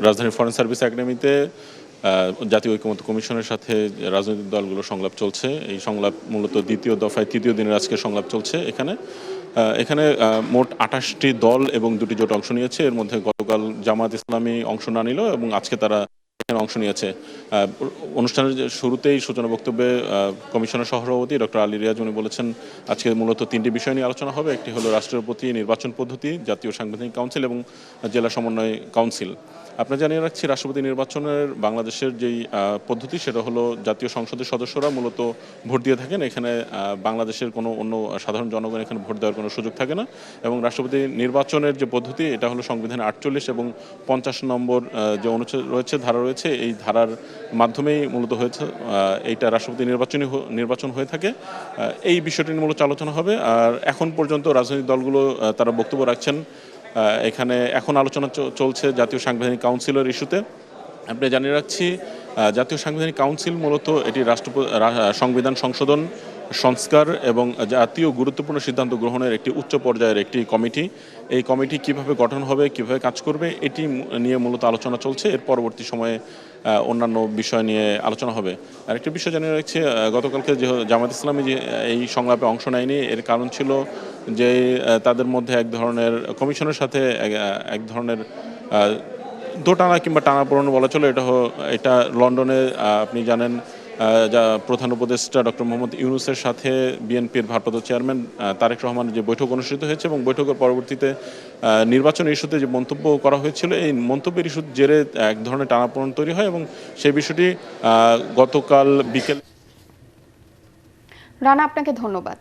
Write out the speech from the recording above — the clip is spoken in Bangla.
রাজধানীর ফরেন সার্ভিস একাডেমিতে জাতীয় ঐকমত্য কমিশনের সাথে রাজনৈতিক দলগুলোর সংলাপ চলছে। এই সংলাপ মূলত দ্বিতীয় দফায় তৃতীয় দিনের আজকে সংলাপ চলছে। এখানে মোট ২৮টি দল এবং ২টি জোট অংশ নিয়েছে। এর মধ্যে গতকাল জামায়াত ইসলামী অংশ না নিল এবং আজকে তারা এখানে অংশ নিয়েছে। অনুষ্ঠানের শুরুতেই সূচনা বক্তব্যে কমিশনের সহসভাপতি ডক্টর আলী রিয়াজ উনি বলেছেন আজকে মূলত ৩টি বিষয় নিয়ে আলোচনা হবে। একটি হলো রাষ্ট্রের প্রতি নির্বাচন পদ্ধতি, জাতীয় সাংবিধানিক কাউন্সিল এবং জেলা সমন্বয় কাউন্সিল। আপনারা জানিয়ে রাখছি, রাষ্ট্রপতি নির্বাচনের বাংলাদেশের যেই পদ্ধতি সেটা হলো জাতীয় সংসদের সদস্যরা মূলত ভোট দিয়ে থাকেন। এখানে বাংলাদেশের কোনো অন্য সাধারণ জনগণ এখানে ভোট দেওয়ার কোনো সুযোগ থাকে না। এবং রাষ্ট্রপতি নির্বাচনের যে পদ্ধতি এটা হলো সংবিধানে ৪৮ এবং ৫০ নম্বর যে অনুচ্ছেদ রয়েছে, ধারা রয়েছে, এই ধারার মাধ্যমেই মূলত হয়েছে এইটা রাষ্ট্রপতি নির্বাচন হয়ে থাকে। এই বিষয়টি নিয়ে মূলত আলোচনা হবে। আর এখন পর্যন্ত রাজনৈতিক দলগুলো তারা বক্তব্য রাখছেন। এখানে এখন আলোচনা চলছে জাতীয় সাংবিধানিক কাউন্সিলের ইস্যুতে। আপনি জানিয়ে রাখছি, জাতীয় সাংবিধানিক কাউন্সিল মূলত এটি সংবিধান সংশোধন, সংস্কার এবং জাতীয় গুরুত্বপূর্ণ সিদ্ধান্ত গ্রহণের একটি উচ্চ পর্যায়ের একটি কমিটি। এই কমিটি কিভাবে গঠন হবে, কিভাবে কাজ করবে, এটি নিয়ে মূলত আলোচনা চলছে। এর পরবর্তী সময়ে অন্যান্য বিষয় নিয়ে আলোচনা হবে। আরেকটি বিষয় জানিয়ে রাখছি, গতকালকে যে জামায়াত ইসলামী যে এই সংলাপে অংশ নেয়নি, এর কারণ ছিল যে তাদের মধ্যে এক ধরনের কমিশনের সাথে এক ধরনের দোটানা কিংবা টানাপোড়েন বলা চলে। এটা লন্ডনে আপনি জানেন যা প্রধান উপদেষ্টা ডক্টর মোহাম্মদ ইউনূসের সাথে বিএনপির ভারপ্রাপ্ত চেয়ারম্যান তারেক রহমানের যে বৈঠক অনুষ্ঠিত হয়েছে এবং বৈঠকের পরবর্তীতে নির্বাচন ইস্যুতে যে মন্তব্য করা হয়েছিল, এই মন্তব্যের ইস্যুর জেরে এক ধরনের টানাপোড়েন তৈরি হয় এবং সেই বিষয়টি গতকাল বিকেল। রানা, আপনাকে ধন্যবাদ।